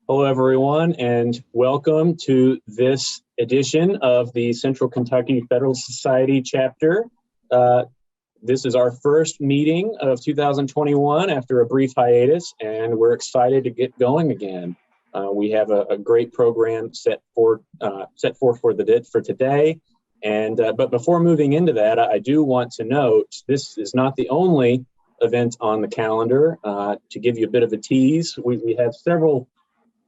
Hello, everyone, and welcome to this edition of the Central Kentucky Federalist Society chapter. This is our first meeting of 2021 after a brief hiatus, and we're excited to get going again. We have a great program set forth for today. But before moving into that, I do want to note this is not the only event on the calendar. To give you a bit of a tease, we have several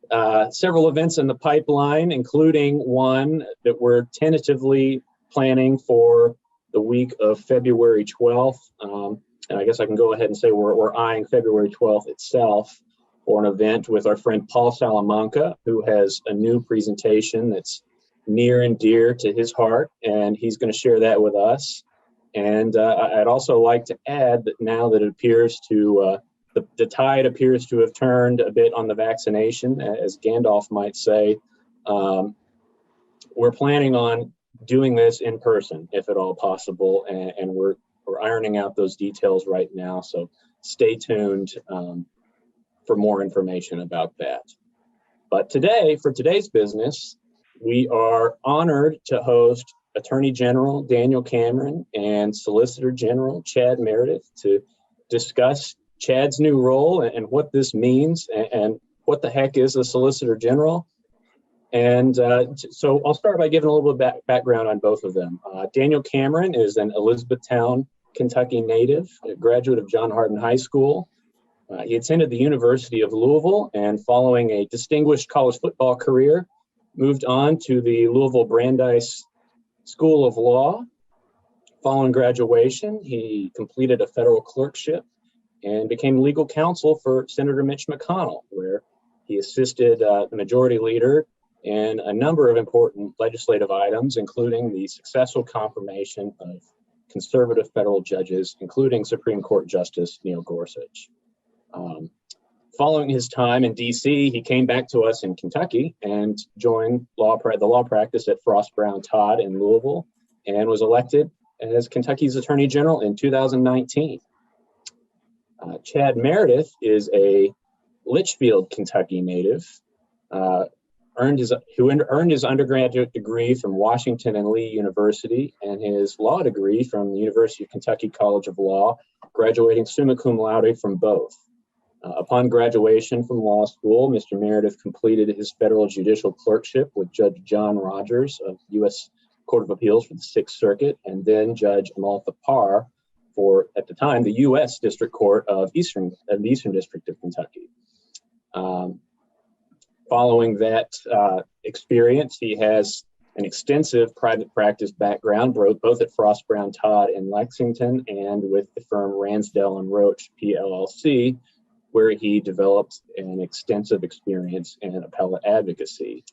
events in the pipeline, including one that we're tentatively planning for the week of February 12th. And I guess I can go ahead and say we're eyeing February 12th itself for an event with our friend Paul Salamanca, who has a new presentation that's near and dear to his heart, and he's going to share that with us. And I'd also like to add that now that it appears to the tide appears to have turned a bit on the vaccination, as Gandalf might say. We're planning on doing this in person, if at all possible, and we're ironing out those details right now. So stay tuned for more information about that. But today, for today's business, we are honored to host Attorney General Daniel Cameron and Solicitor General Chad Meredith to discuss Chad's new role and what this means and what the heck is a Solicitor General. And so I'll start by giving a little bit of background on both of them. Daniel Cameron is an Elizabethtown, Kentucky native, a graduate of John Hardin High School. He attended the University of Louisville, and following a distinguished college football career, moved on to the Louisville Brandeis School of Law. Following graduation, he completed a federal clerkship and became legal counsel for Senator Mitch McConnell, where he assisted the majority leader in a number of important legislative items, including the successful confirmation of conservative federal judges, including Supreme Court Justice Neil Gorsuch. Following his time in D.C., he came back to us in Kentucky and joined the law practice at Frost Brown Todd in Louisville and was elected as Kentucky's Attorney General in 2019. Chad Meredith is a Litchfield, Kentucky native, who earned his undergraduate degree from Washington and Lee University and his law degree from the University of Kentucky College of Law, graduating summa cum laude from both. Upon graduation from law school, Mr. Meredith completed his federal judicial clerkship with Judge John Rogers of U.S. Court of Appeals for the Sixth Circuit, and then Judge Amaltha Parr for, at the time, the U.S. District Court of the Eastern District of Kentucky. Following that experience, he has an extensive private practice background, both at Frost Brown Todd in Lexington and with the firm Ransdell and Roach PLLC, where he developed an extensive experience in appellate advocacy.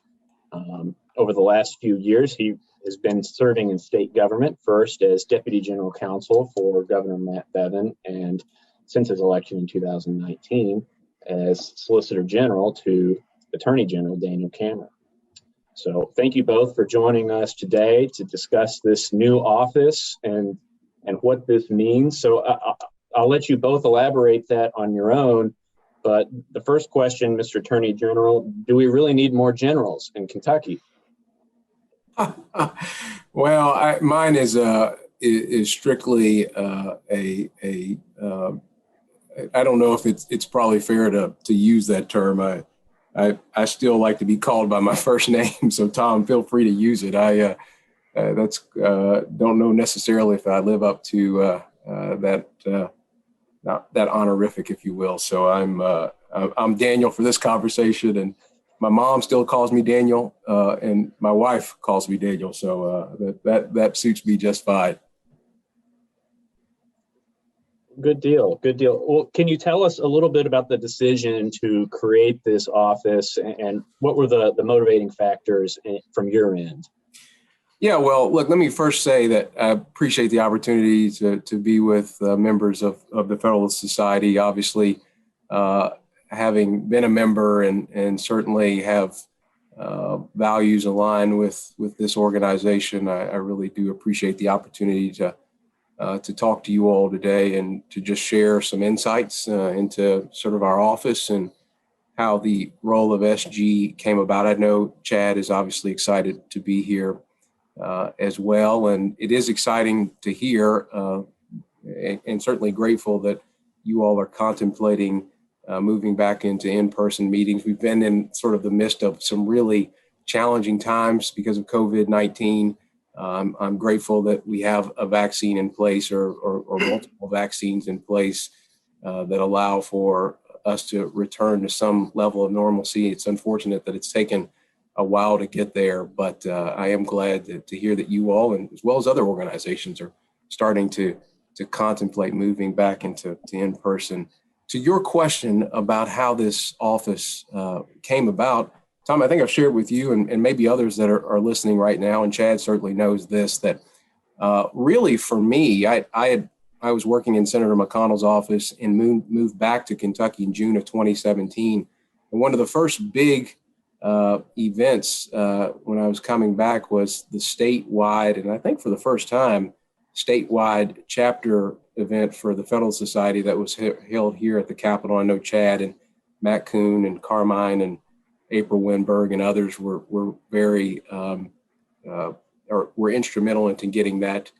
Over the last few years, he has been serving in state government, first as Deputy General Counsel for Governor Matt Bevin, and since his election in 2019, as Solicitor General to Attorney General Daniel Cameron. So thank you both for joining us today to discuss this new office and what this means. So I'll let you both elaborate that on your own. But the first question, Mr. Attorney General, do we really need more generals in Kentucky? Well, mine is strictly I don't know if it's probably fair to use that term. I still like to be called by my first name, so Tom, feel free to use it. I don't know necessarily if I live up to that honorific, if you will. So I'm Daniel for this conversation, and my mom still calls me Daniel, and my wife calls me Daniel. So that suits me just fine. Good deal. Good deal. Well, can you tell us a little bit about the decision to create this office and what were the motivating factors from your end? Yeah, well, look, let me first say that I appreciate the opportunity to be with members of the Federalist Society. Obviously, having been a member and certainly have values aligned with this organization, I really do appreciate the opportunity to talk to you all today and to just share some insights into sort of our office and how the role of SG came about. I know Chad is obviously excited to be here as well, and it is exciting to hear and certainly grateful that you all are contemplating moving back into in-person meetings. We've been in sort of the midst of some really challenging times because of COVID-19. I'm grateful that we have a vaccine in place or multiple vaccines in place that allow for us to return to some level of normalcy. It's unfortunate that it's taken a while to get there, but I am glad to hear that you all, and as well as other organizations, are starting to contemplate moving back into in-person. To your question about how this office came about, Tom, I think I've shared with you and maybe others that are listening right now, and Chad certainly knows this, that really for me, I was working in Senator McConnell's office and moved back to Kentucky in June of 2017. And one of the first big events when I was coming back was the statewide, and I think for the first time, statewide chapter event for the Federalist Society that was held here at the Capitol. I know Chad and Matt Kuhn and Carmine and April Winberg and others were very were instrumental into getting that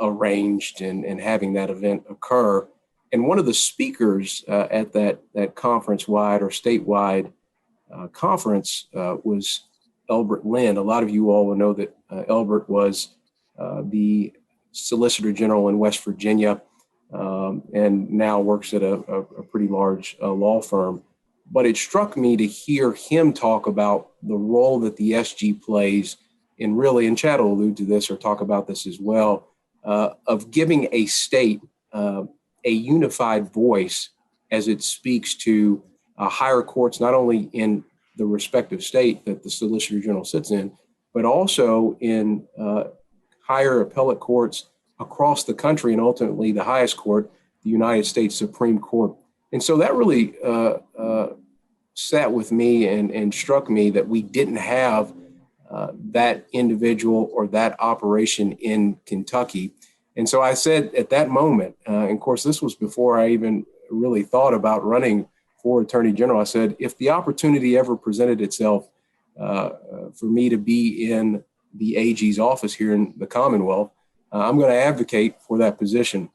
arranged and having that event occur. And one of the speakers at that conference-wide or statewide conference was Elbert Lind. A lot of you all will know that Elbert was the Solicitor General in West Virginia and now works at a pretty large law firm. But it struck me to hear him talk about the role that the SG plays in really, and Chad will allude to this or talk about this as well, of giving a state a unified voice as it speaks to higher courts, not only in the respective state that the Solicitor General sits in, but also in higher appellate courts across the country, and ultimately the highest court, the United States Supreme Court. And so that really sat with me and struck me that we didn't have that individual or that operation in Kentucky. And so I said at that moment, and of course, this was before I even really thought about running for Attorney General, I said, if the opportunity ever presented itself for me to be in the AG's office here in the Commonwealth, I'm going to advocate for that position.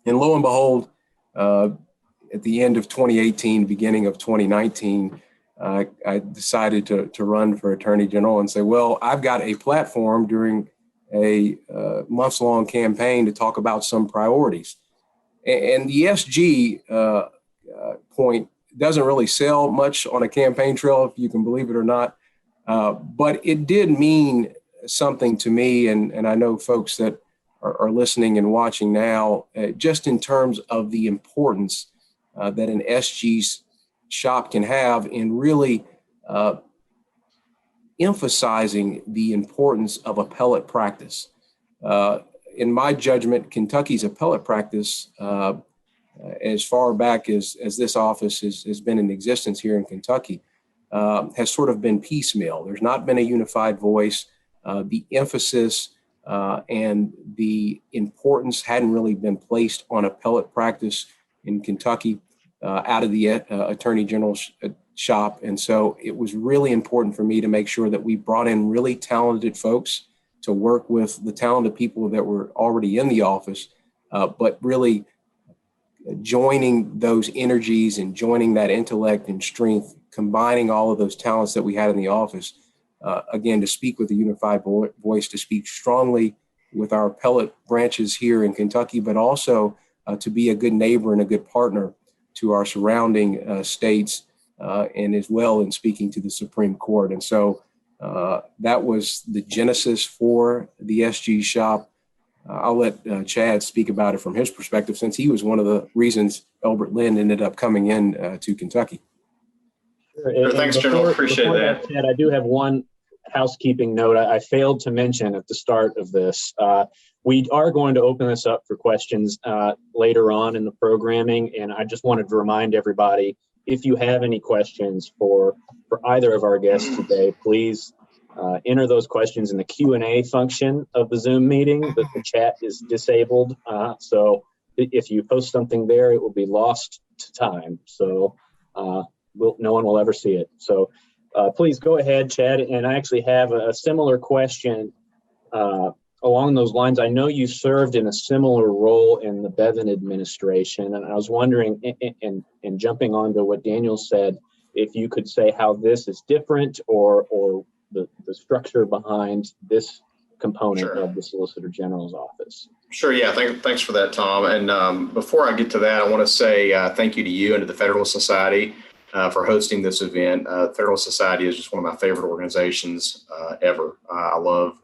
And lo and behold, at the end of 2018, beginning of 2019, I decided to run for Attorney General and say, well, I've got a platform during a months-long campaign to talk about some priorities. And the SG point doesn't really sell much on a campaign trail, if you can believe it or not. But it did mean something to me, and I know folks that are listening and watching now, just in terms of the importance that an SG's shop can have in really emphasizing the importance of appellate practice. In my judgment, Kentucky's appellate practice, as far back as this office has been in existence here in Kentucky, has sort of been piecemeal. There's not been a unified voice. The emphasis and the importance hadn't really been placed on appellate practice in Kentucky out of the Attorney General's shop. And so it was really important for me to make sure that we brought in really talented folks to work with the talented people that were already in the office, but really joining those energies and joining that intellect and strength, combining all of those talents that we had in the office, again, to speak with a unified voice, to speak strongly with our appellate branches here in Kentucky, but also to be a good neighbor and a good partner to our surrounding states, and as well in speaking to the Supreme Court. And so that was the genesis for the SG shop. I'll let Chad speak about it from his perspective, since he was one of the reasons Elbert Lind ended up coming in to Kentucky. Sure. Thanks, General. Appreciate that. Chad, I do have one housekeeping note I failed to mention at the start of this. We are going to open this up for questions later on in the programming, and I just wanted to remind everybody, if you have any questions for either of our guests today, please enter those questions in the Q&A function of the Zoom meeting. The chat is disabled, so if you post something there, it will be lost to time. So no one will ever see it. So please go ahead, Chad. And I actually have a similar question along those lines. I know you served in a similar role in the Bevin administration, and I was wondering, and jumping on to what Daniel said, if you could say how this is different or the structure behind this component of the Solicitor General's office. Sure. Yeah. Thanks for that, Tom. And before I get to that, I want to say thank you to you and to the Federalist Society for hosting this event. Federalist Society is just one of my favorite organizations ever. I love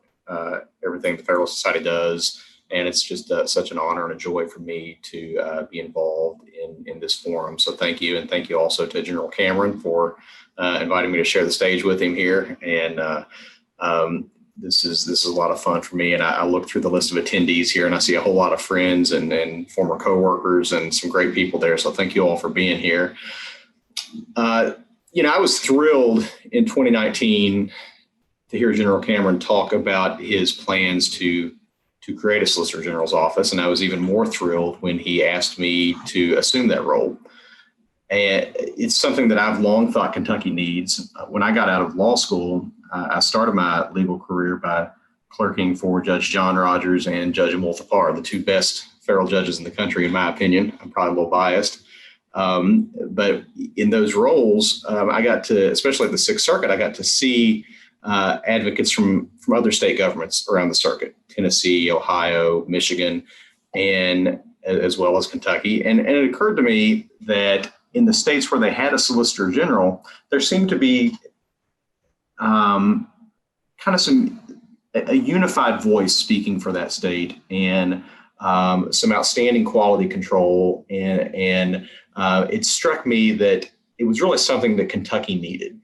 everything the Federalist Society does, and it's just such an honor and a joy for me to be involved in this forum. So thank you, and thank you also to General Cameron for inviting me to share the stage with him here. And this is a lot of fun for me. And I look through the list of attendees here, and I see a whole lot of friends and former coworkers and some great people there. So thank you all for being here. I was thrilled in 2019 to hear General Cameron talk about his plans to create a Solicitor General's office. And I was even more thrilled when he asked me to assume that role. And it's something that I've long thought Kentucky needs. When I got out of law school, I started my legal career by clerking for Judge John Rogers and Judge Amul Thapar, the two best federal judges in the country, in my opinion. I'm probably a little biased. But in those roles, I got to, especially at the Sixth Circuit, I got to see advocates from other state governments around the circuit, Tennessee, Ohio, Michigan, and as well as Kentucky. And it occurred to me that in the states where they had a Solicitor General, there seemed to be kind of a unified voice speaking for that state, and some outstanding quality control. And it struck me that it was really something that Kentucky needed.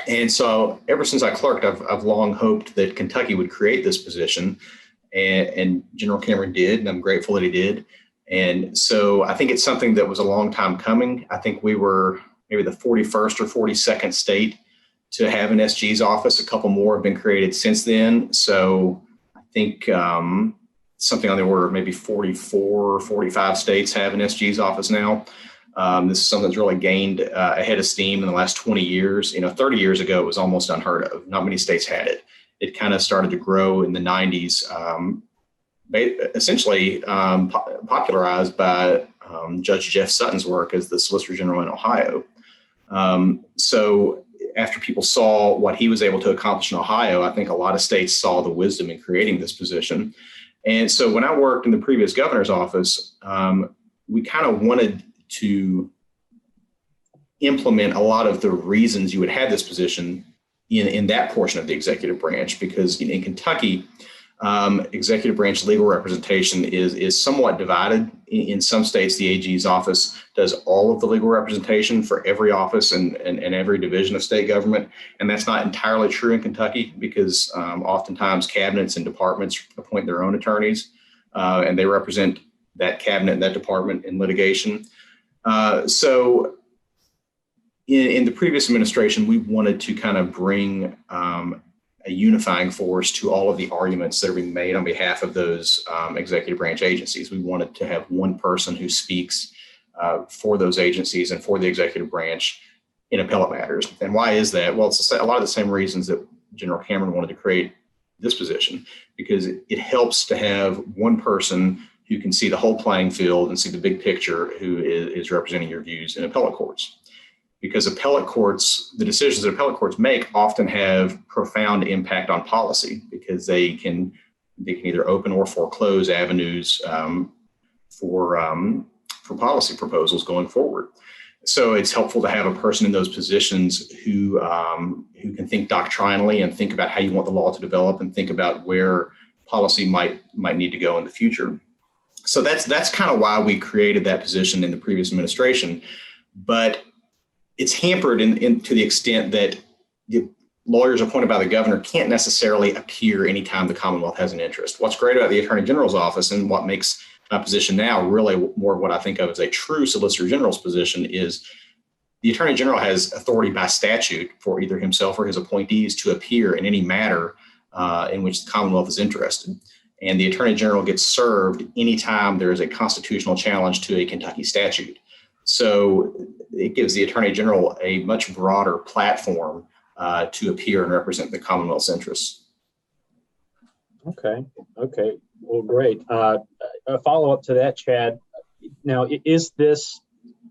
And so ever since I clerked, I've long hoped that Kentucky would create this position, and General Cameron did, and I'm grateful that he did. And so I think it's something that was a long time coming. I think we were maybe the 41st or 42nd state to have an SG's office. A couple more have been created since then. So I think something on the order of maybe 44 or 45 states have an SG's office now. This is something that's really gained a head of steam in the last 20 years. 30 years ago, it was almost unheard of. Not many states had it. It kind of started to grow in the 90s, essentially popularized by Judge Jeff Sutton's work as the Solicitor General in Ohio. So after people saw what he was able to accomplish in Ohio, I think a lot of states saw the wisdom in creating this position. And so when I worked in the previous governor's office, we kind of wanted to implement a lot of the reasons you would have this position in that portion of the executive branch, because in Kentucky, executive branch legal representation is somewhat divided. In some states, the AG's office does all of the legal representation for every office and every division of state government. And that's not entirely true in Kentucky, because oftentimes cabinets and departments appoint their own attorneys, and they represent that cabinet and that department in litigation. So in the previous administration, we wanted to kind of bring a unifying force to all of the arguments that are being made on behalf of those executive branch agencies. We wanted to have one person who speaks for those agencies and for the executive branch in appellate matters. And why is that? Well, it's a lot of the same reasons that General Cameron wanted to create this position, because it helps to have one person who can see the whole playing field and see the big picture, who is representing your views in appellate courts. Because appellate courts, the decisions that appellate courts make often have profound impact on policy, because they can either open or foreclose avenues for policy proposals going forward. So it's helpful to have a person in those positions who can think doctrinally and think about how you want the law to develop and think about where policy might need to go in the future. So that's kind of why we created that position in the previous administration. But it's hampered to the extent that the lawyers appointed by the governor can't necessarily appear anytime the Commonwealth has an interest. What's great about the Attorney General's office, and what makes my position now really more of what I think of as a true Solicitor General's position, is the Attorney General has authority by statute for either himself or his appointees to appear in any matter in which the Commonwealth is interested. And the Attorney General gets served anytime there is a constitutional challenge to a Kentucky statute. So it gives the Attorney General a much broader platform to appear and represent the Commonwealth's interests. Okay. Well, great. A follow-up to that, Chad. Now, is this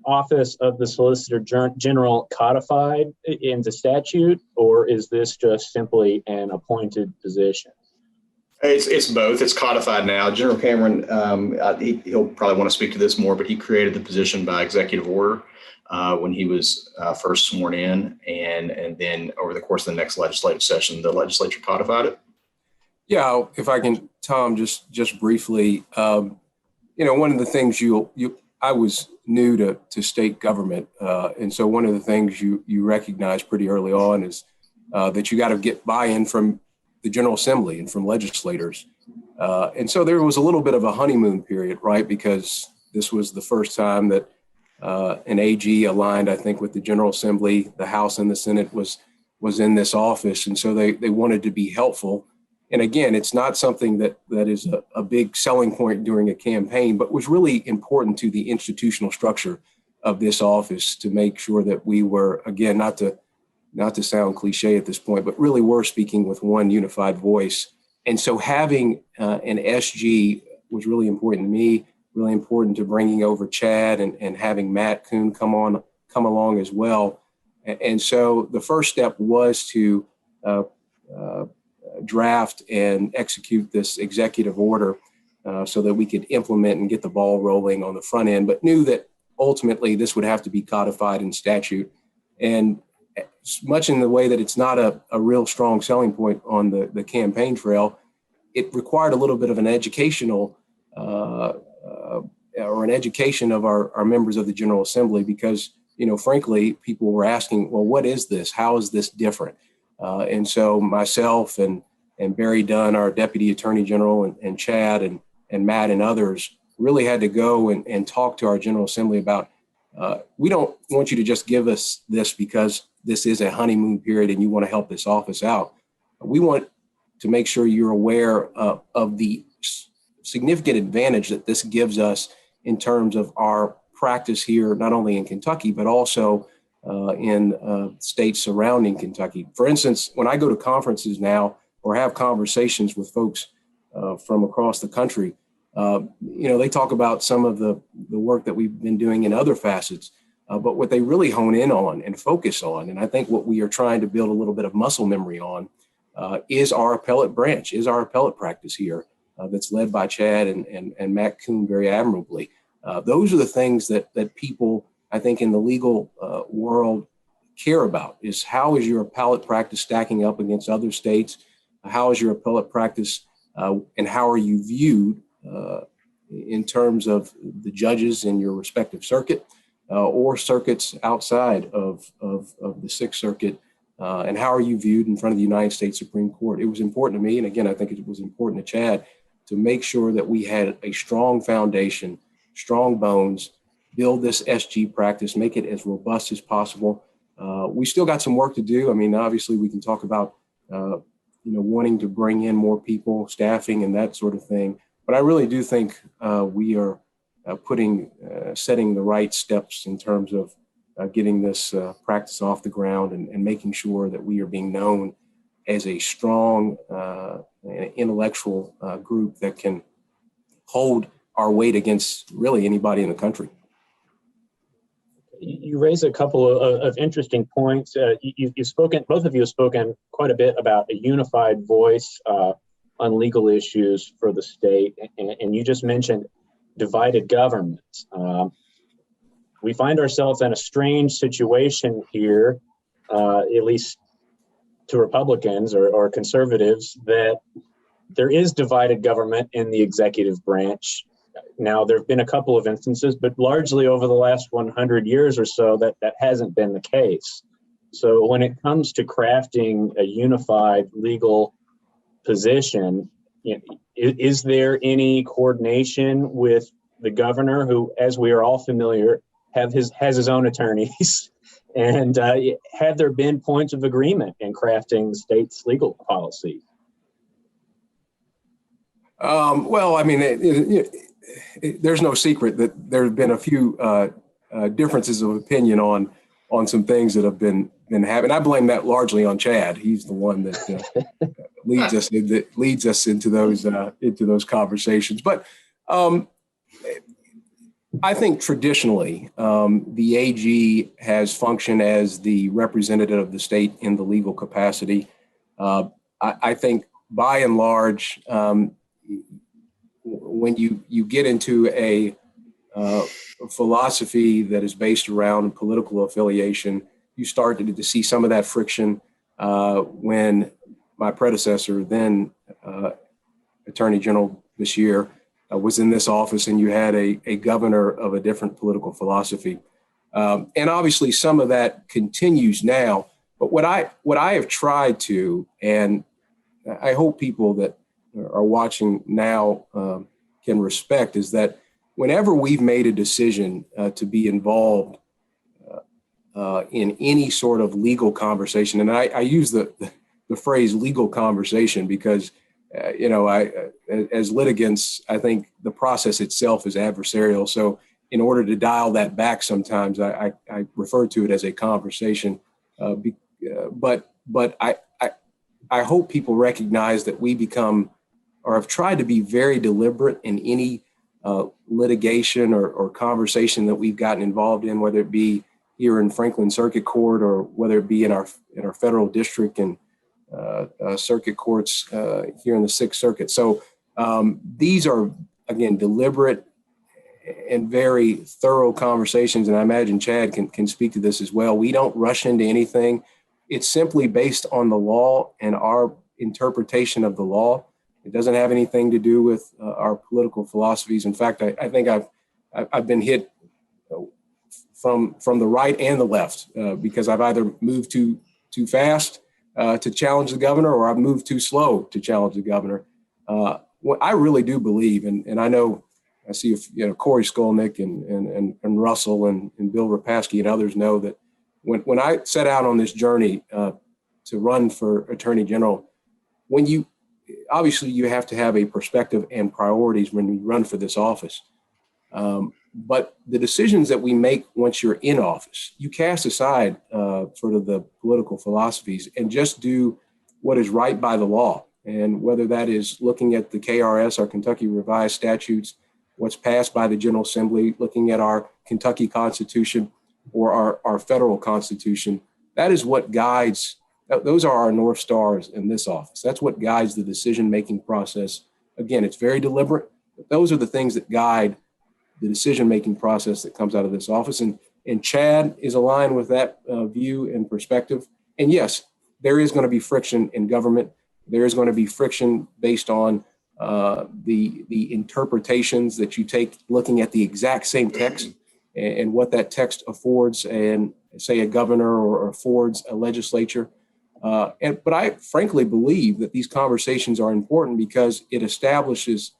office of the Solicitor General codified in the statute, or is this just simply an appointed position? It's both. It's codified now. General Cameron, he'll probably want to speak to this more, but he created the position by executive order when he was first sworn in, and then over the course of the next legislative session, the legislature codified it. Yeah, if I can, Tom, just briefly, one of the things I was new to state government, and so one of the things you recognize pretty early on is that you got to get buy-in from the General Assembly and from legislators. And so there was a little bit of a honeymoon period, right? Because this was the first time that an AG aligned, I think, with the General Assembly. The House and the Senate was in this office. And so they wanted to be helpful. And again, it's not something that is a big selling point during a campaign, but was really important to the institutional structure of this office to make sure that we were, again, not to sound cliche at this point, but really were speaking with one unified voice. And so having an SG was really important to me, really important to bringing over Chad and having Matt Kuhn come along as well. And so the first step was to draft and execute this executive order so that we could implement and get the ball rolling on the front end, but knew that ultimately this would have to be codified in statute. And much in the way that it's not a real strong selling point on the campaign trail, it required a little bit of an educational or an education of our members of the General Assembly, because, frankly, people were asking, well, what is this? How is this different? And so myself and Barry Dunn, our Deputy Attorney General, and Chad and Matt and others really had to go and talk to our General Assembly about, we don't want you to just give us this because this is a honeymoon period and you want to help this office out. We want to make sure you're aware of the significant advantage that this gives us in terms of our practice here, not only in Kentucky, but also in states surrounding Kentucky. For instance, when I go to conferences now or have conversations with folks from across the country, they talk about some of the work that we've been doing in other facets, but what they really hone in on and focus on, and I think what we are trying to build a little bit of muscle memory on, is our appellate branch, is our appellate practice here that's led by Chad and Matt Kuhn very admirably. Those are the things that people, I think, in the legal world care about, is how is your appellate practice stacking up against other states? How is your appellate practice and how are you viewed in terms of the judges in your respective circuit or circuits outside of the Sixth Circuit? And how are you viewed in front of the United States Supreme Court? It was important to me, and again, I think it was important to Chad, to make sure that we had a strong foundation, strong bones, build this SG practice, make it as robust as possible. We still got some work to do. I mean, obviously we can talk about, wanting to bring in more people, staffing and that sort of thing. But I really do think we are setting the right steps in terms of getting this practice off the ground and making sure that we are being known as a strong intellectual group that can hold our weight against really anybody in the country. You raise a couple of interesting points. You've spoken, both of you have spoken quite a bit about a unified voice on legal issues for the state, and you just mentioned divided government. We find ourselves in a strange situation here, at least to Republicans or conservatives, that there is divided government in the executive branch. Now, there have been a couple of instances, but largely over the last 100 years or so, that hasn't been the case. So when it comes to crafting a unified legal position, is there any coordination with the governor, who, as we are all familiar, has his own attorneys? And have there been points of agreement in crafting the state's legal policy? Well, I mean, there's no secret that there have been a few differences of opinion on some things that have been happening. I blame that largely on Chad. He's the one that leads us into those conversations. But I think traditionally the AG has functioned as the representative of the state in the legal capacity. I think by and large, when you get into a philosophy that is based around political affiliation, you started to see some of that friction when my predecessor, then Attorney General this year, was in this office, and you had a governor of a different political philosophy. And obviously some of that continues now. But what I have tried to, and I hope people that are watching now can respect, is that whenever we've made a decision to be involved in any sort of legal conversation, and I use the phrase legal conversation because, as litigants, I think the process itself is adversarial. So in order to dial that back, sometimes I refer to it as a conversation. But I hope people recognize that we become, or have tried to be, very deliberate in any litigation or conversation that we've gotten involved in, whether it be here in Franklin Circuit Court or whether it be in our federal district and circuit courts here in the Sixth Circuit. So these are, again, deliberate and very thorough conversations. And I imagine Chad can speak to this as well. We don't rush into anything. It's simply based on the law and our interpretation of the law. It doesn't have anything to do with our political philosophies. In fact, I think I've been hit from the right and the left because I've either moved too fast to challenge the governor, or I've moved too slow to challenge the governor. What I really do believe, and I know I see Corey Skolnick and Russell and Bill Rapasky and others know that when I set out on this journey to run for Attorney General, obviously you have to have a perspective and priorities when you run for this office. But the decisions that we make once you're in office, you cast aside sort of the political philosophies and just do what is right by the law. And whether that is looking at the KRS, our Kentucky Revised Statutes, what's passed by the General Assembly, looking at our Kentucky Constitution or our federal Constitution, that is what guides. Those are our North Stars in this office. That's what guides the decision-making process. Again, it's very deliberate, but those are the things that guide the decision-making process that comes out of this office. And Chad is aligned with that view and perspective. And yes, there is going to be friction in government. There is going to be friction based on the interpretations that you take looking at the exact same text and what that text affords, and say a governor or affords a legislature. But I frankly believe that these conversations are important because it establishes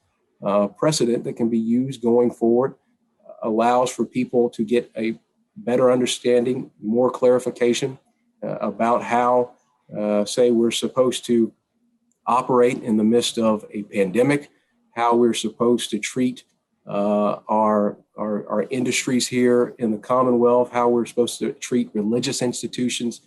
precedent that can be used going forward, allows for people to get a better understanding, more clarification about how, say, we're supposed to operate in the midst of a pandemic, how we're supposed to treat our industries here in the Commonwealth, how we're supposed to treat religious institutions,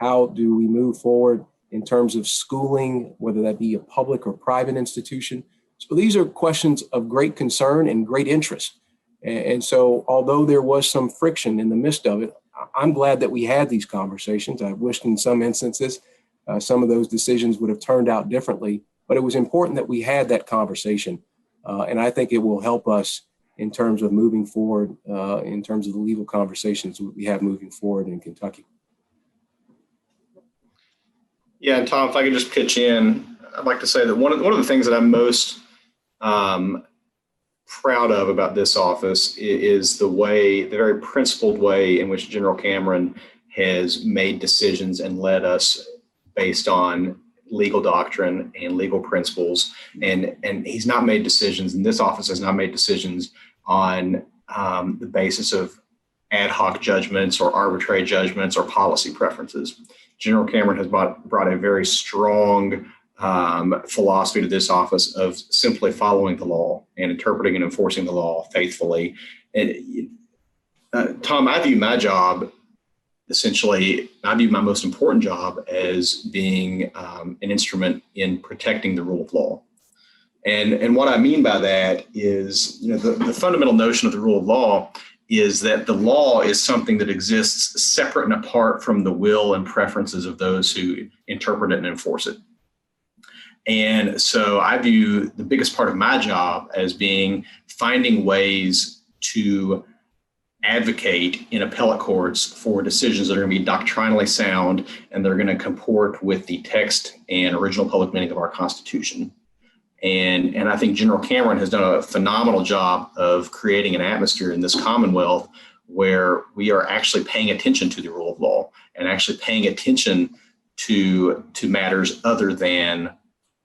how do we move forward in terms of schooling, whether that be a public or private institution. So these are questions of great concern and great interest. And so although there was some friction in the midst of it, I'm glad that we had these conversations. I wished in some instances some of those decisions would have turned out differently, but it was important that we had that conversation. And I think it will help us in terms of moving forward, in terms of the legal conversations we have moving forward in Kentucky. Yeah, and Tom, if I could just pitch in, I'd like to say that one of the things that I'm most proud of about this office is the very principled way in which General Cameron has made decisions and led us based on legal doctrine and legal principles. And he's not made decisions, and this office has not made decisions on the basis of ad hoc judgments or arbitrary judgments or policy preferences. General Cameron has brought a very strong philosophy to this office of simply following the law and interpreting and enforcing the law faithfully. And Tom, I view my job essentially, I view my most important job as being an instrument in protecting the rule of law. And what I mean by that is, the fundamental notion of the rule of law is that the law is something that exists separate and apart from the will and preferences of those who interpret it and enforce it. And so I view the biggest part of my job as being finding ways to advocate in appellate courts for decisions that are going to be doctrinally sound and they're going to comport with the text and original public meaning of our Constitution. And I think General Cameron has done a phenomenal job of creating an atmosphere in this Commonwealth where we are actually paying attention to the rule of law and actually paying attention to matters other than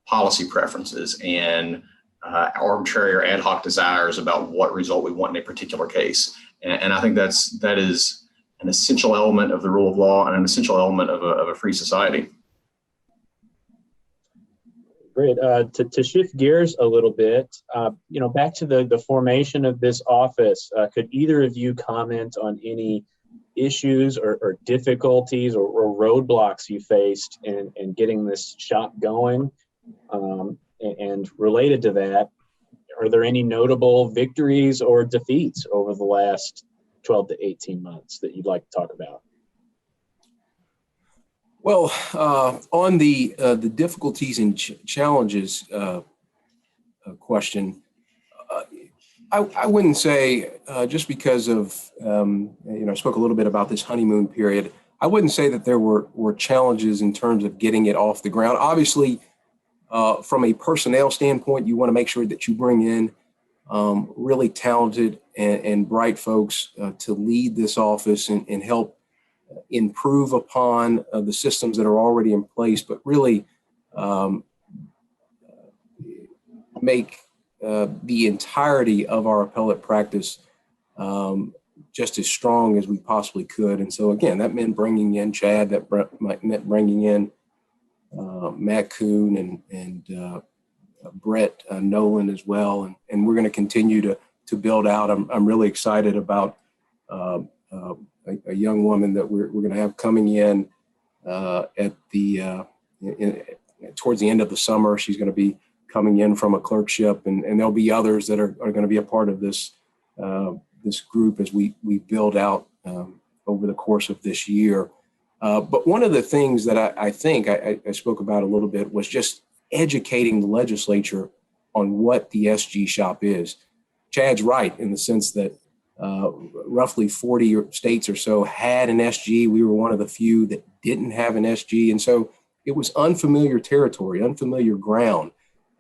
policy preferences and arbitrary or ad hoc desires about what result we want in a particular case. And I think that is an essential element of the rule of law and an essential element of a free society. Great. To shift gears a little bit, back to the formation of this office, could either of you comment on any issues or difficulties or roadblocks you faced in getting this shop going? And related to that, are there any notable victories or defeats over the last 12 to 18 months that you'd like to talk about? Well, on the difficulties and challenges question, I wouldn't say just because of, I spoke a little bit about this honeymoon period. I wouldn't say that there were challenges in terms of getting it off the ground. Obviously, from a personnel standpoint, you want to make sure that you bring in really talented and bright folks to lead this office and help improve upon the systems that are already in place, but really make the entirety of our appellate practice just as strong as we possibly could. And so again, that meant bringing in Chad, that meant bringing in Matt Kuhn and Brett Nolan as well. And we're going to continue to build out. I'm really excited about a young woman that we're going to have coming in at towards the end of the summer. She's going to be coming in from a clerkship, and there'll be others that are going to be a part of this group as we build out over the course of this year. But one of the things that I think I spoke about a little bit was just educating the legislature on what the SG shop is. Chad's right in the sense that roughly 40 states or so had an SG. We were one of the few that didn't have an SG. And so it was unfamiliar territory, unfamiliar ground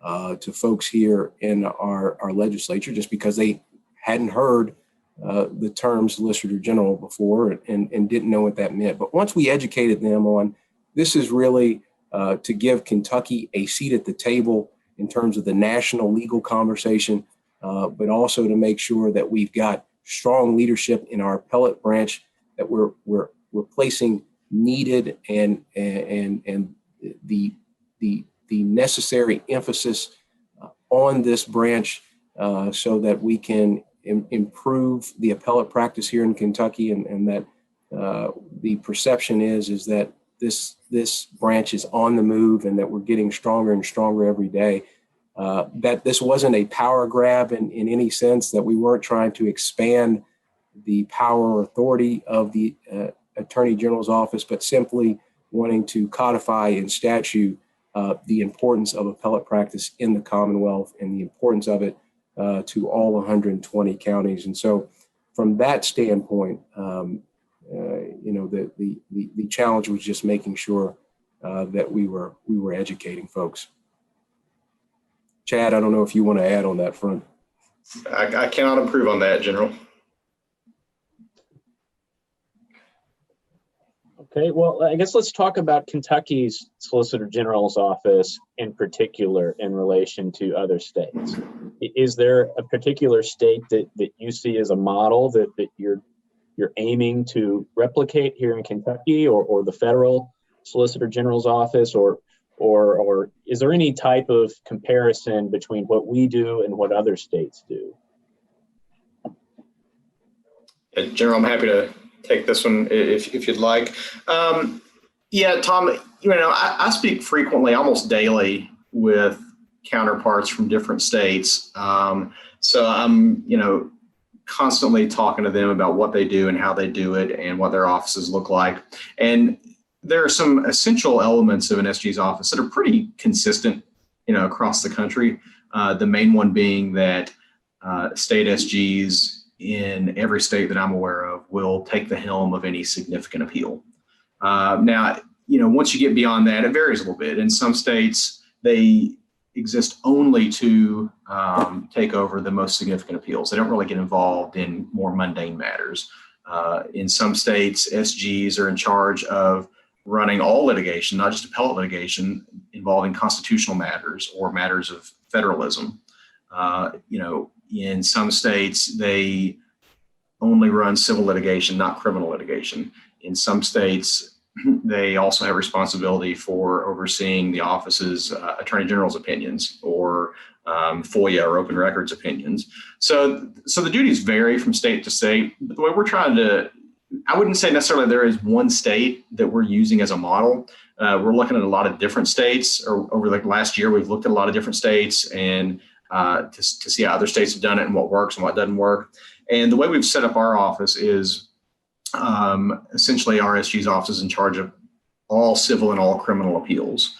to folks here in our legislature, just because they hadn't heard the term Solicitor General before and didn't know what that meant. But once we educated them on this is really to give Kentucky a seat at the table in terms of the national legal conversation, but also to make sure that we've got strong leadership in our appellate branch, that we're placing needed and the necessary emphasis on this branch so that we can improve the appellate practice here in Kentucky, and that the perception is that this branch is on the move and that we're getting stronger and stronger every day. That this wasn't a power grab in any sense, that we weren't trying to expand the power or authority of the Attorney General's office, but simply wanting to codify in statute the importance of appellate practice in the Commonwealth and the importance of it to all 120 counties. And so from that standpoint, the challenge was just making sure that we were educating folks. Chad, I don't know if you want to add on that front. I cannot improve on that, General. Okay, well, I guess let's talk about Kentucky's Solicitor General's office in particular in relation to other states. Is there a particular state that you see as a model that you're aiming to replicate here in Kentucky, or the federal Solicitor General's office, or is there any type of comparison between what we do and what other states do? General, I'm happy to take this one if you'd like. Yeah, Tom, I speak frequently, almost daily, with counterparts from different states. So I'm, constantly talking to them about what they do and how they do it and what their offices look like. And there are some essential elements of an SG's office that are pretty consistent, across the country. The main one being that state SGs in every state that I'm aware of will take the helm of any significant appeal. Now, once you get beyond that, it varies a little bit. In some states, they exist only to take over the most significant appeals. They don't really get involved in more mundane matters. In some states, SGs are in charge of running all litigation, not just appellate litigation, involving constitutional matters or matters of federalism. In some states, they only run civil litigation, not criminal litigation. In some states, they also have responsibility for overseeing the office's attorney general's opinions or FOIA or open records opinions. So the duties vary from state to state. But the way we're trying to, I wouldn't say necessarily there is one state that we're using as a model. We're looking at a lot of different states, or over the last year, we've looked at a lot of different states and to see how other states have done it and what works and what doesn't work. And the way we've set up our office is essentially our SG's office is in charge of all civil and all criminal appeals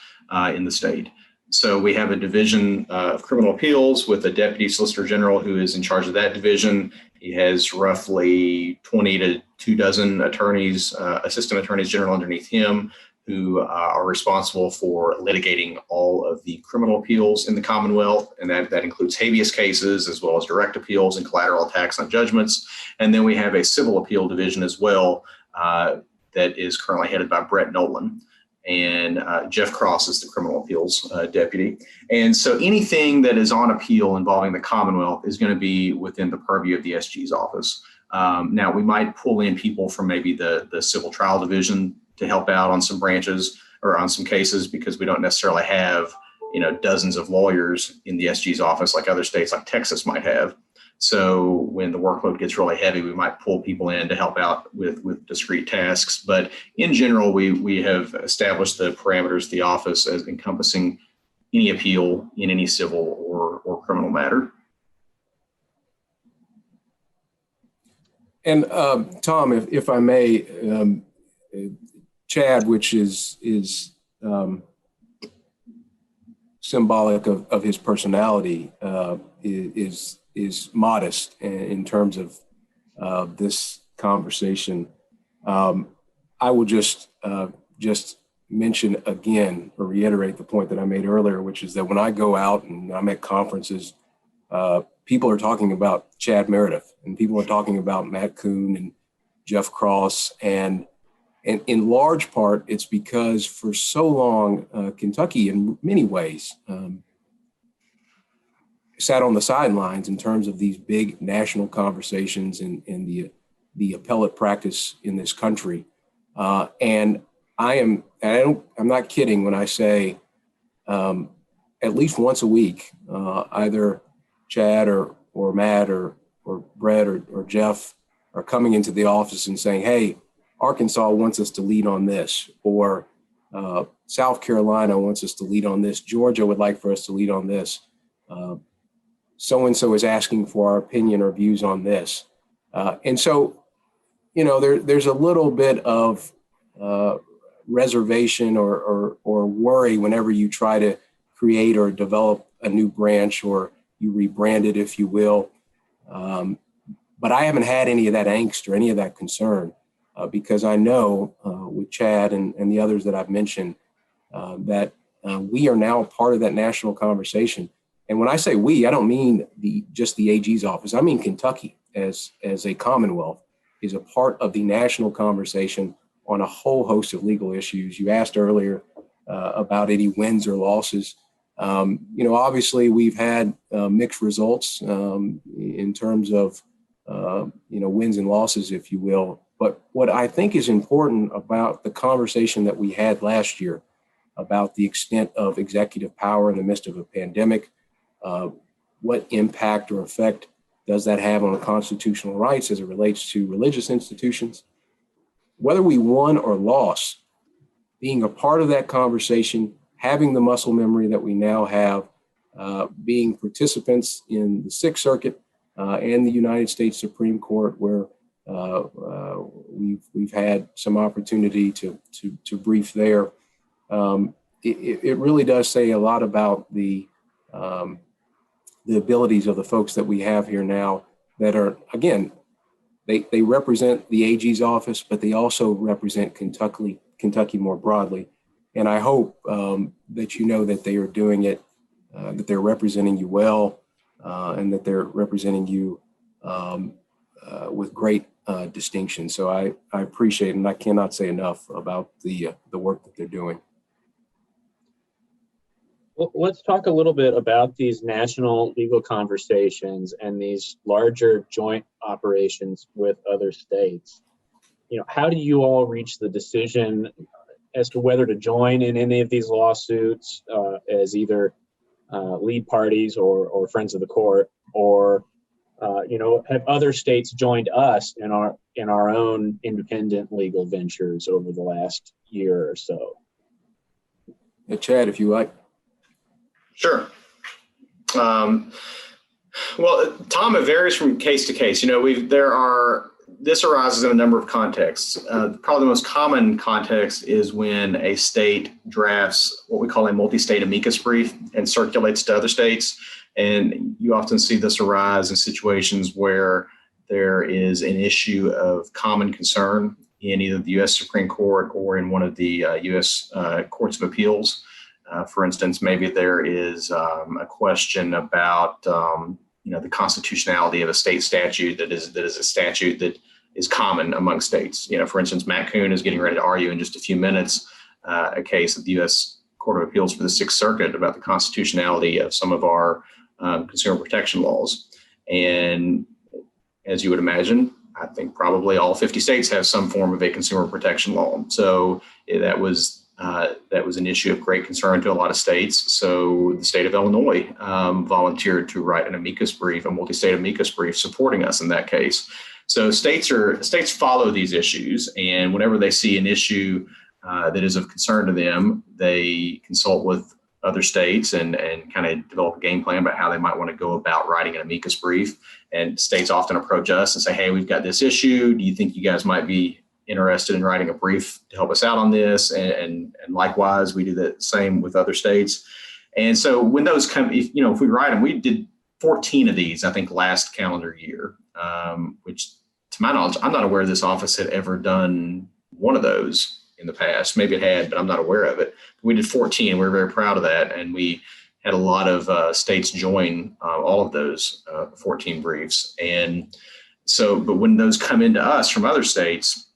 in the state. So we have a division of criminal appeals with a deputy solicitor general who is in charge of that division. He has roughly 20 to 24 attorneys, assistant attorneys general underneath him, who are responsible for litigating all of the criminal appeals in the Commonwealth. And that includes habeas cases, as well as direct appeals and collateral attacks on judgments. And then we have a civil appeal division as well that is currently headed by Brett Nolan. And Jeff Cross is the criminal appeals deputy. And so anything that is on appeal involving the Commonwealth is going to be within the purview of the SG's office. Now, we might pull in people from maybe the civil trial division to help out on some branches or on some cases, because we don't necessarily have, dozens of lawyers in the SG's office like other states like Texas might have. So when the workload gets really heavy, we might pull people in to help out with discrete tasks. But in general, we have established the parameters of the office as encompassing any appeal in any civil or criminal matter. And Tom, if I may, Chad, which is symbolic of his personality, is modest in terms of this conversation. I will just mention again or reiterate the point that I made earlier, which is that when I go out and I'm at conferences, people are talking about Chad Meredith, and people are talking about Matt Kuhn and Jeff Cross, and in large part, it's because for so long, Kentucky, in many ways, sat on the sidelines in terms of these big national conversations and the appellate practice in this country. And I'm not kidding when I say at least once a week, either Chad or Matt or Brett or Jeff are coming into the office and saying, hey, Arkansas wants us to lead on this, or South Carolina wants us to lead on this. Georgia would like for us to lead on this. So-and-so is asking for our opinion or views on this. And so, there's a little bit of reservation or worry whenever you try to create or develop a new branch, or you rebrand it, if you will. But I haven't had any of that angst or any of that concern. Because I know with Chad and the others that I've mentioned that we are now part of that national conversation. And when I say we, I don't mean just the AG's office. I mean Kentucky as a Commonwealth is a part of the national conversation on a whole host of legal issues. You asked earlier about any wins or losses. Obviously we've had mixed results in terms of wins and losses, if you will. But what I think is important about the conversation that we had last year about the extent of executive power in the midst of a pandemic, what impact or effect does that have on the constitutional rights as it relates to religious institutions? Whether we won or lost, being a part of that conversation, having the muscle memory that we now have, being participants in the Sixth Circuit and the United States Supreme Court, where we've had some opportunity to brief there. It really does say a lot about the abilities of the folks that we have here now that are, again, they represent the AG's office, but they also represent Kentucky more broadly. And I hope that you know that they are doing it, that they're representing you well, and that they're representing you with great distinction. So I appreciate it, and I cannot say enough about the work that they're doing. Well, let's talk a little bit about these national legal conversations and these larger joint operations with other states. How do you all reach the decision as to whether to join in any of these lawsuits as either lead parties or friends of the court, or have other states joined us in our own independent legal ventures over the last year or so? Chad, if you like. Sure. Well, Tom, it varies from case to case. This arises in a number of contexts. Probably the most common context is when a state drafts what we call a multi-state amicus brief and circulates to other states. And you often see this arise in situations where there is an issue of common concern in either the U.S. Supreme Court or in one of the U.S. Courts of Appeals. For instance, maybe there is a question about the constitutionality of a state statute that is a statute that is common among states. For instance, Matt Kuhn is getting ready to argue in just a few minutes a case at the U.S. Court of Appeals for the Sixth Circuit about the constitutionality of some of our consumer protection laws. And as you would imagine, I think probably all 50 states have some form of a consumer protection law. So that was an issue of great concern to a lot of states. So the state of Illinois volunteered to write an amicus brief, a multi-state amicus brief supporting us in that case. So states follow these issues, and whenever they see an issue that is of concern to them, they consult with other states and kind of develop a game plan about how they might want to go about writing an amicus brief. And states often approach us and say, hey, we've got this issue. Do you think you guys might be interested in writing a brief to help us out on this? And likewise, we do the same with other states. And so when those come, if we write them, we did 14 of these, I think, last calendar year, which to my knowledge, I'm not aware this office had ever done one of those in the past. Maybe it had, but I'm not aware of it. We did 14. We're very proud of that. And we had a lot of states join all of those 14 briefs. And so, but when those come into us from other states,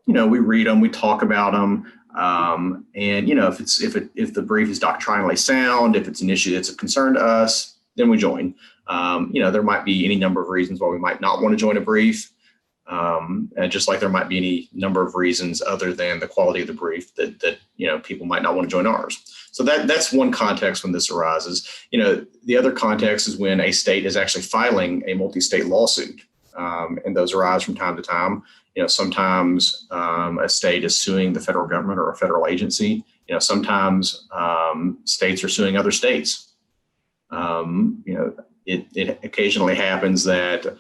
we read them, we talk about them. And, if the brief is doctrinally sound, if it's an issue that's of concern to us, then we join. There might be any number of reasons why we might not want to join a brief. And just like there might be any number of reasons other than the quality of the brief that people might not want to join ours. So that's one context when this arises. The other context is when a state is actually filing a multi-state lawsuit. And those arise from time to time. Sometimes a state is suing the federal government or a federal agency. Sometimes states are suing other states. It occasionally happens that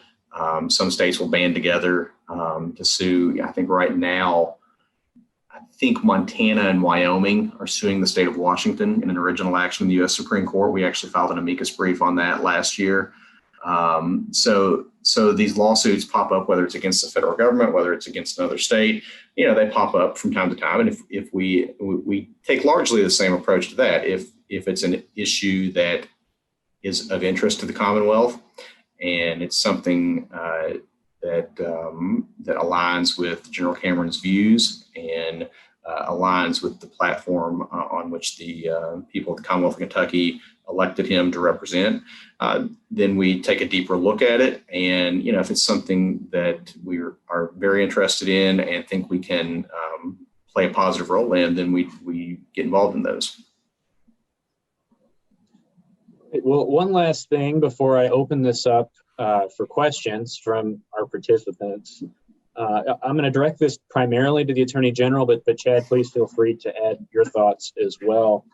some states will band together to sue. I think right now, Montana and Wyoming are suing the state of Washington in an original action in the U.S. Supreme Court. We actually filed an amicus brief on that last year. So these lawsuits pop up, whether it's against the federal government, whether it's against another state, they pop up from time to time. And if we take largely the same approach to that, if it's an issue that is of interest to the Commonwealth and it's something that aligns with General Cameron's views and aligns with the platform on which the people of the Commonwealth of Kentucky elected him to represent, then we take a deeper look at it. And, if it's something that we are very interested in and think we can play a positive role in, then we get involved in those. Well, one last thing before I open this up for questions from our participants. I'm going to direct this primarily to the Attorney General, but Chad, please feel free to add your thoughts as well.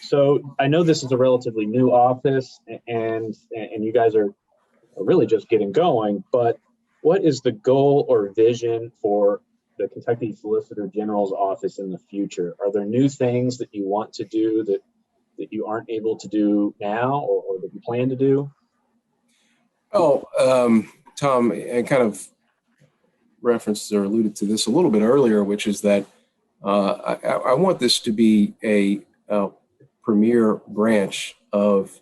So I know this is a relatively new office, and you guys are really just getting going, but what is the goal or vision for the Kentucky Solicitor General's office in the future? Are there new things that you want to do that you aren't able to do now, or that you plan to do? Oh, Tom, and kind of referenced or alluded to this a little bit earlier, which is that I want this to be a premier branch of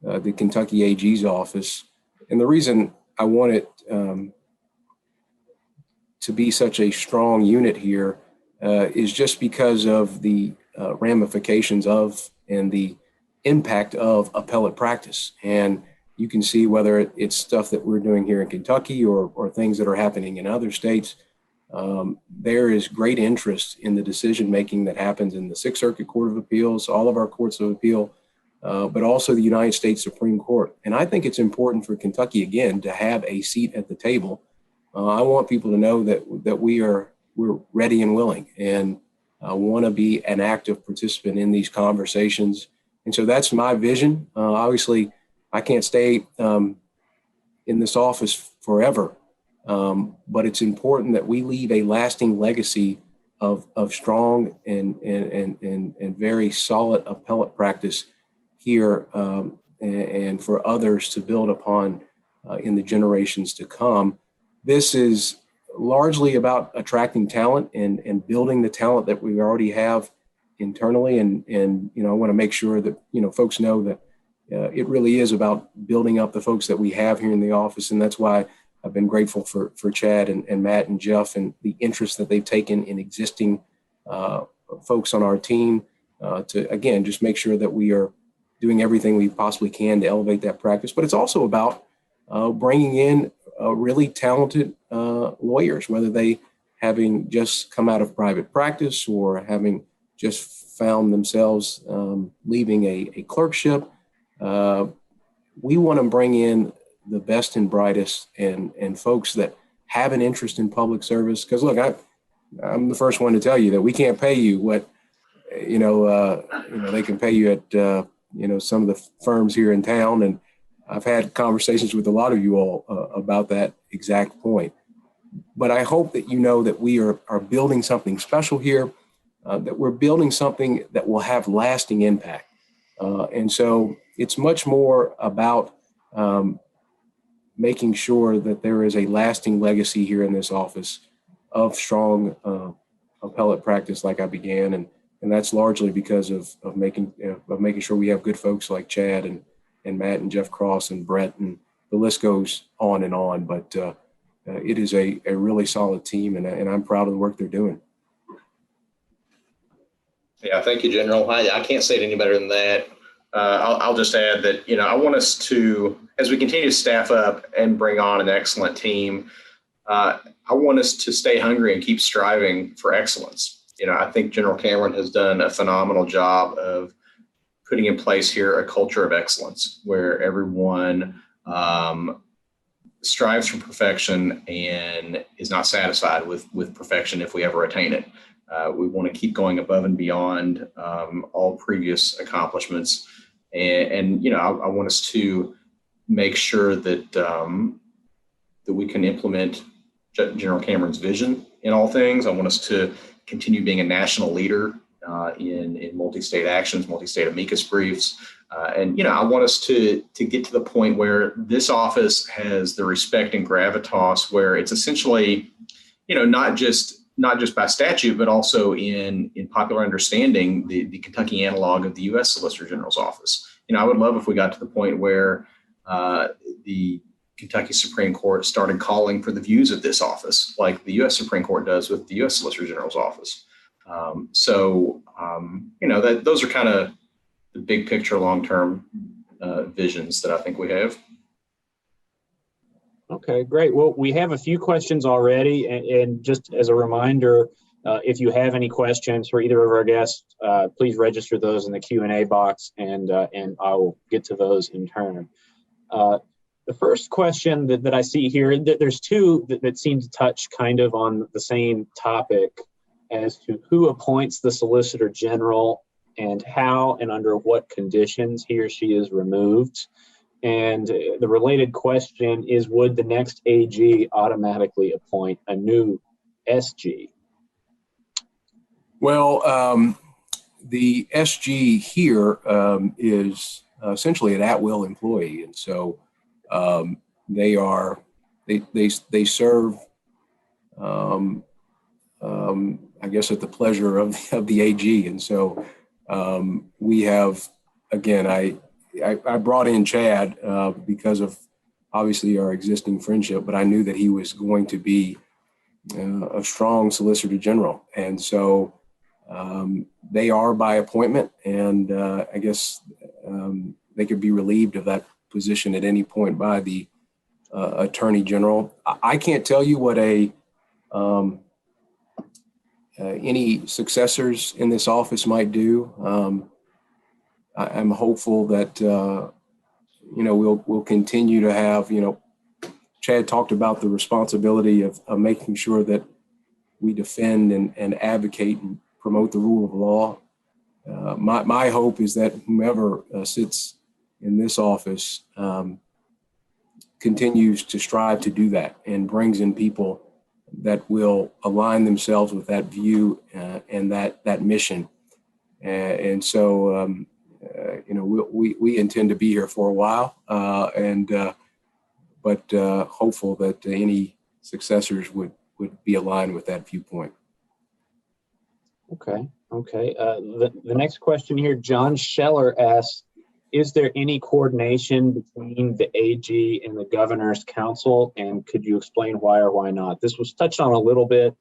the Kentucky AG's office. And the reason I want it to be such a strong unit here is just because of the ramifications of and the impact of appellate practice. And you can see whether it's stuff that we're doing here in Kentucky or things that are happening in other states. There is great interest in the decision-making that happens in the Sixth Circuit Court of Appeals, all of our courts of appeal, but also the United States Supreme Court. And I think it's important for Kentucky, again, to have a seat at the table. I want people to know that we're ready and willing, and want to be an active participant in these conversations. And so that's my vision. Obviously, I can't stay in this office forever, but it's important that we leave a lasting legacy of strong and very solid appellate practice here, and for others to build upon in the generations to come. This is largely about attracting talent and building the talent that we already have internally. And I want to make sure that, folks know that it really is about building up the folks that we have here in the office. And that's why I've been grateful for Chad and Matt and Jeff and the interest that they've taken in existing folks on our team to, again, just make sure that we are doing everything we possibly can to elevate that practice. But it's also about bringing in really talented lawyers, whether they having just come out of private practice or having just found themselves leaving a clerkship. We want to bring in the best and brightest and folks that have an interest in public service. Because look, I'm the first one to tell you that we can't pay you what they can pay you at some of the firms here in town, and I've had conversations with a lot of you all about that exact point. But I hope that you know that we are building something special here, that we're building something that will have lasting impact. And so it's much more about making sure that there is a lasting legacy here in this office of strong appellate practice like I began. And that's largely because of making sure we have good folks like Chad and Matt and Jeff Cross and Brett, and the list goes on and on. But it is a really solid team, and I'm proud of the work they're doing. Yeah, thank you, General. I can't say it any better than that. I'll just add that, I want us to, as we continue to staff up and bring on an excellent team, I want us to stay hungry and keep striving for excellence. I think General Cameron has done a phenomenal job of putting in place here a culture of excellence where everyone strives for perfection and is not satisfied with perfection if we ever attain it. We want to keep going above and beyond all previous accomplishments. And I want us to make sure that that we can implement General Cameron's vision in all things. I want us to continue being a national leader in multi-state actions, multi-state amicus briefs. And I want us to get to the point where this office has the respect and gravitas where it's essentially, not just by statute, but also in popular understanding, the Kentucky analog of the U.S. Solicitor General's office. I would love if we got to the point where the Kentucky Supreme Court started calling for the views of this office, like the U.S. Supreme Court does with the U.S. Solicitor General's office. Those are kind of the big picture, long-term visions that I think we have. Okay, great. Well, we have a few questions already, and just as a reminder, if you have any questions for either of our guests, please register those in the Q&A box, and I will get to those in turn. The first question that I see here, there's two that seem to touch kind of on the same topic as to who appoints the Solicitor General and how and under what conditions he or she is removed. And the related question is, would the next AG automatically appoint a new SG? Well, the SG here is essentially an at-will employee, and so they serve, I guess, at the pleasure of the AG, and so we have, again, I brought in Chad because of obviously our existing friendship, but I knew that he was going to be a strong Solicitor General, and so they are by appointment, and I guess they could be relieved of that position at any point by the Attorney General. I can't tell you what any successors in this office might do. I'm hopeful that we'll continue to have, Chad talked about the responsibility of making sure that we defend and advocate and promote the rule of law. My hope is that whomever sits in this office continues to strive to do that and brings in people that will align themselves with that view and that mission. And so, we intend to be here for a while, but hopeful that any successors would be aligned with that viewpoint. Okay. The next question here, John Scheller asks, is there any coordination between the AG and the Governor's Council? And could you explain why or why not? This was touched on a little bit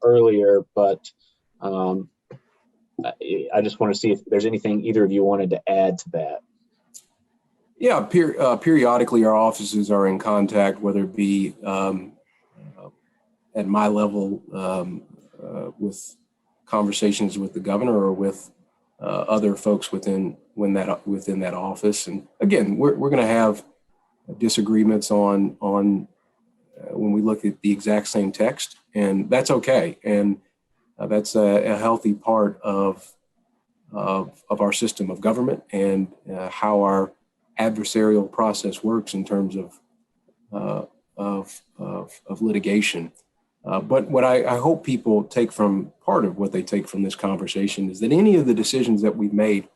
earlier, but I just want to see if there's anything either of you wanted to add to that. Yeah, periodically our offices are in contact, whether it be at my level with conversations with the governor or with other folks within that office. And again, we're going to have disagreements on when we look at the exact same text, and that's okay. And that's a healthy part of our system of government and how our adversarial process works in terms of litigation. But what I hope people take from, part of what they take from this conversation, is that any of the decisions that we've made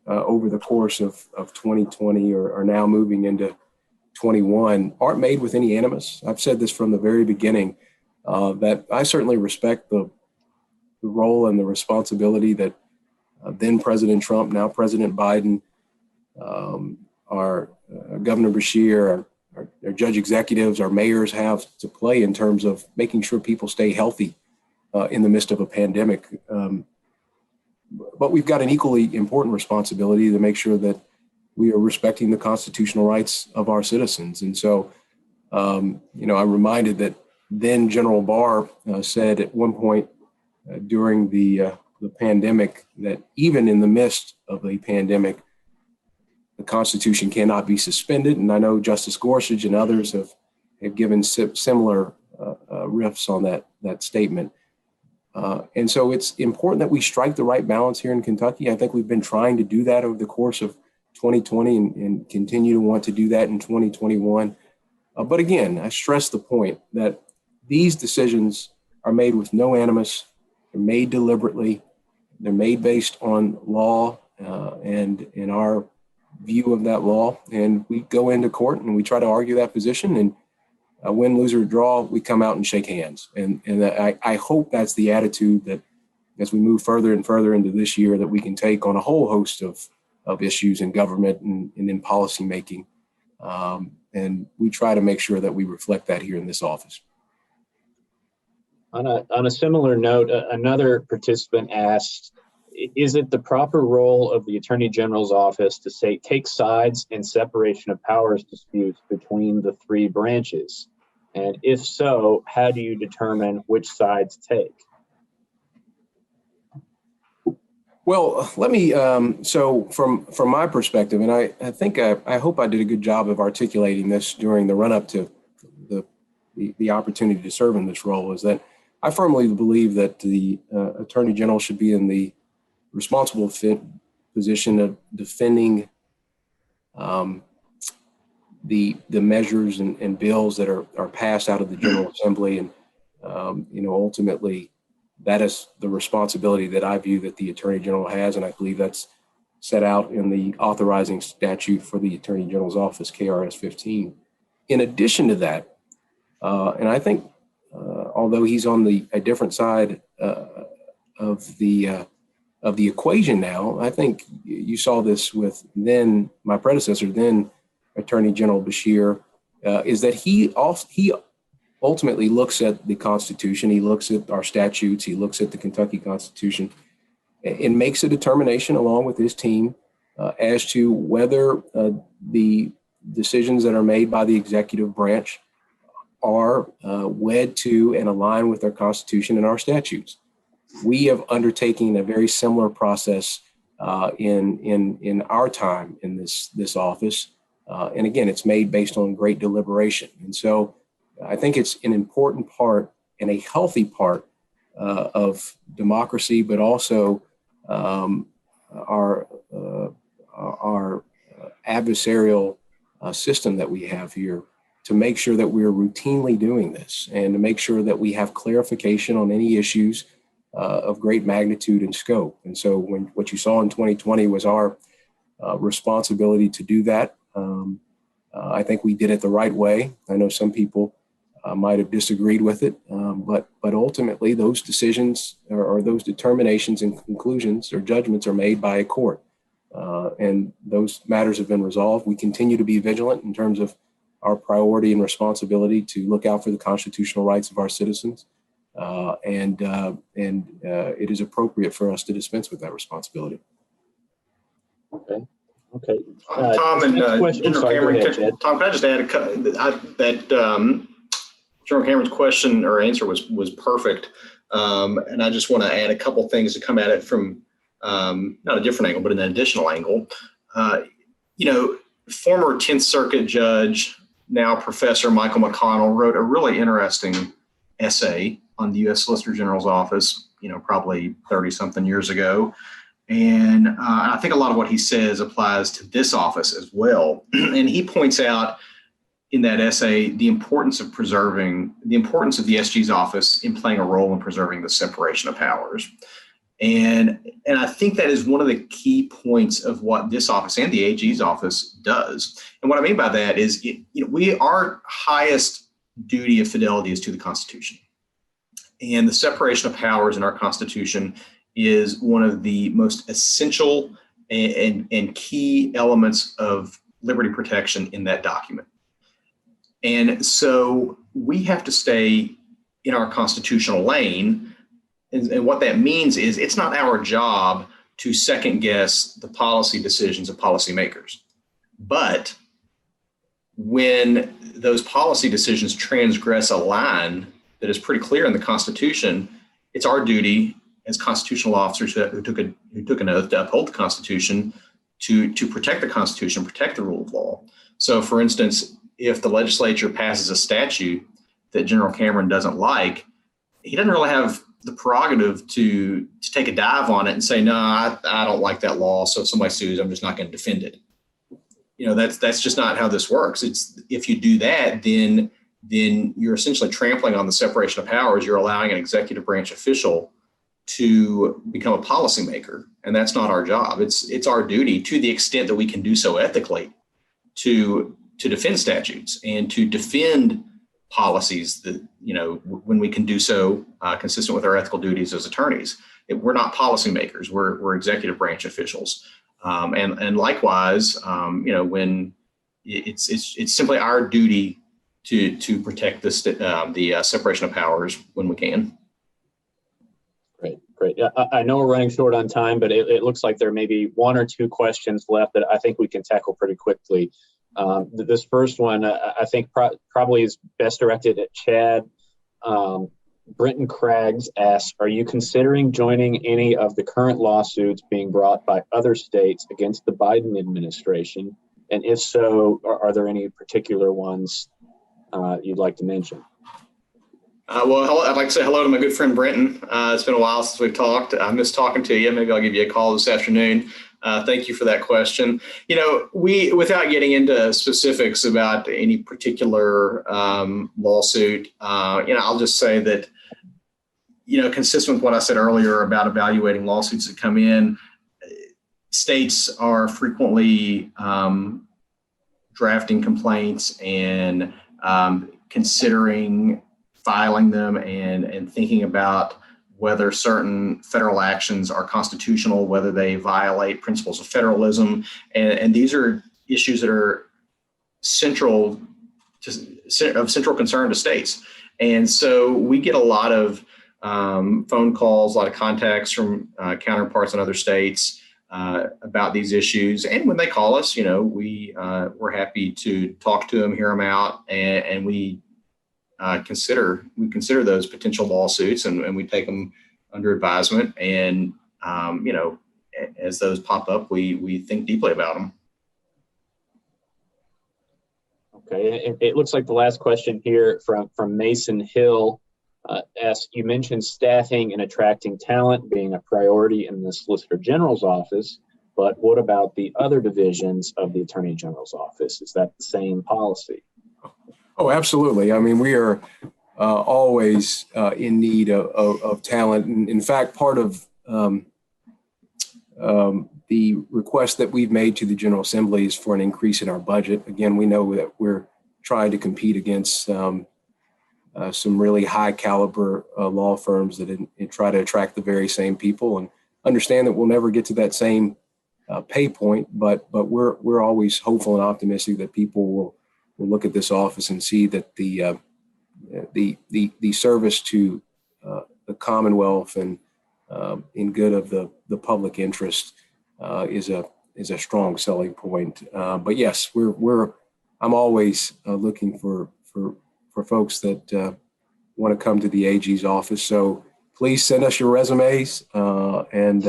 over the course of 2020 or now moving into 21 aren't made with any animus. I've said this from the very beginning, that I certainly respect the role and the responsibility that then President Trump, now President Biden, our Governor Beshear, our judge executives, our mayors have to play in terms of making sure people stay healthy in the midst of a pandemic. But we've got an equally important responsibility to make sure that we are respecting the constitutional rights of our citizens. And so, I'm reminded that then General Barr said at one point during the pandemic that even in the midst of a pandemic, the Constitution cannot be suspended. And I know Justice Gorsuch and others have given similar riffs on that statement. And so it's important that we strike the right balance here in Kentucky. I think we've been trying to do that over the course of 2020 and continue to want to do that in 2021. But again, I stress the point that these decisions are made with no animus. They're made deliberately. They're made based on law and in our view of that law. And we go into court and we try to argue that position, and win, lose, or draw, we come out and shake hands. And I hope that's the attitude that as we move further and further into this year that we can take on a whole host of issues in government and in policymaking. And we try to make sure that we reflect that here in this office. On a similar note, another participant asked, is it the proper role of the Attorney General's office to take sides in separation of powers disputes between the three branches? And if so, how do you determine which side to take? Well, let me, so from my perspective, and I think I hope I did a good job of articulating this during the run up to the opportunity to serve in this role, is that I firmly believe that the Attorney General should be in the responsible position of defending the measures and bills that are passed out of the General Assembly. And, ultimately, that is the responsibility that I view that the Attorney General has. And I believe that's set out in the authorizing statute for the Attorney General's office, KRS 15. In addition to that, and I think although he's on a different side of the equation now, I think you saw this with then my predecessor, then Attorney General Beshear, is that he ultimately looks at the Constitution, he looks at our statutes, he looks at the Kentucky Constitution, and makes a determination along with his team as to whether the decisions that are made by the executive branch are wed to and align with our Constitution and our statutes. We have undertaken a very similar process in our time in this office. And again, it's made based on great deliberation. And so I think it's an important part and a healthy part of democracy, but also our adversarial system that we have here, to make sure that we're routinely doing this and to make sure that we have clarification on any issues of great magnitude and scope. And so what you saw in 2020 was our responsibility to do that. I think we did it the right way. I know some people might have disagreed with it, but ultimately those decisions or those determinations and conclusions or judgments are made by a court. And those matters have been resolved. We continue to be vigilant in terms of our priority and responsibility to look out for the constitutional rights of our citizens. And it is appropriate for us to dispense with that responsibility. Okay. Tom and General Cameron, Tom, can I just add that General Cameron's question or answer was perfect. And I just want to add a couple things to come at it from not a different angle, but an additional angle. Former 10th Circuit Judge, now Professor Michael McConnell, wrote a really interesting essay on the U.S. Solicitor General's office, probably 30-something years ago. And I think a lot of what he says applies to this office as well. And he points out in that essay the importance of the SG's office in playing a role in preserving the separation of powers. And I think that is one of the key points of what this office and the AG's office does. And what I mean by that is, our highest duty of fidelity is to the Constitution. And the separation of powers in our Constitution is one of the most essential and key elements of liberty protection in that document. And so we have to stay in our constitutional lane. And what that means is it's not our job to second guess the policy decisions of policymakers. But when those policy decisions transgress a line that is pretty clear in the Constitution, it's our duty as constitutional officers who took an oath to uphold the Constitution to protect the Constitution, protect the rule of law. So, for instance, if the legislature passes a statute that General Cameron doesn't like, he doesn't really have the prerogative to take a dive on it and say, no, I don't like that law. So if somebody sues, I'm just not going to defend it. That's just not how this works. It's if you do that, then you're essentially trampling on the separation of powers. You're allowing an executive branch official to become a policymaker, and that's not our job. It's our duty, to the extent that we can do so ethically, to defend statutes and to defend policies that, when we can do so consistent with our ethical duties as attorneys. We're not policymakers, we're executive branch officials. And likewise, when it's simply our duty to protect the separation of powers when we can. Great. Yeah, I know we're running short on time, but it looks like there may be one or two questions left that I think we can tackle pretty quickly. This first one, I think probably is best directed at Chad. Brenton Craggs asks, are you considering joining any of the current lawsuits being brought by other states against the Biden administration? And if so, are there any particular ones you'd like to mention? Well, I'd like to say hello to my good friend Brenton. It's been a while since we've talked. I miss talking to you. Maybe I'll give you a call this afternoon. Thank you for that question. Without getting into specifics about any particular lawsuit, I'll just say that, consistent with what I said earlier about evaluating lawsuits that come in, states are frequently drafting complaints and considering filing them and thinking about whether certain federal actions are constitutional, whether they violate principles of federalism. And these are issues that are of central concern to states. And so we get a lot of phone calls, a lot of contacts from counterparts in other states about these issues. And when they call us, we're happy to talk to them, hear them out, and we consider those potential lawsuits, and we take them under advisement. And as those pop up, we think deeply about them. Okay, it looks like the last question here from Mason Hill asks, you mentioned staffing and attracting talent being a priority in the Solicitor General's office, but what about the other divisions of the Attorney General's office? Is that the same policy? Oh, absolutely. I mean, we are always in need of talent. And in fact, part of the request that we've made to the General Assembly is for an increase in our budget. Again, we know that we're trying to compete against some really high caliber law firms that try to attract the very same people, and understand that we'll never get to that same pay point. But we're always hopeful and optimistic that people will look at this office and see that the service to the Commonwealth and in good of the public interest is a strong selling point. But yes, I'm always looking for folks that want to come to the AG's office. So please send us your resumes, and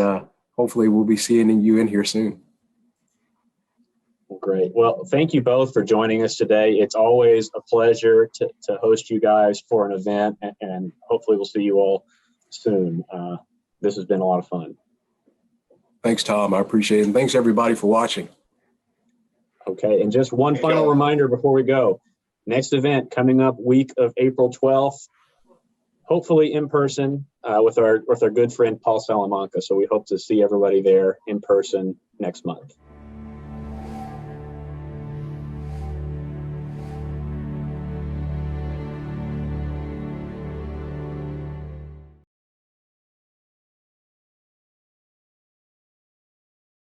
hopefully we'll be seeing you in here soon. Great. Well, thank you both for joining us today. It's always a pleasure to host you guys for an event, and hopefully we'll see you all soon. This has been a lot of fun. Thanks, Tom. I appreciate it. And thanks, everybody, for watching. Okay. And just one final reminder before we go. Next event coming up week of April 12th, hopefully in person with our good friend Paul Salamanca. So we hope to see everybody there in person next month.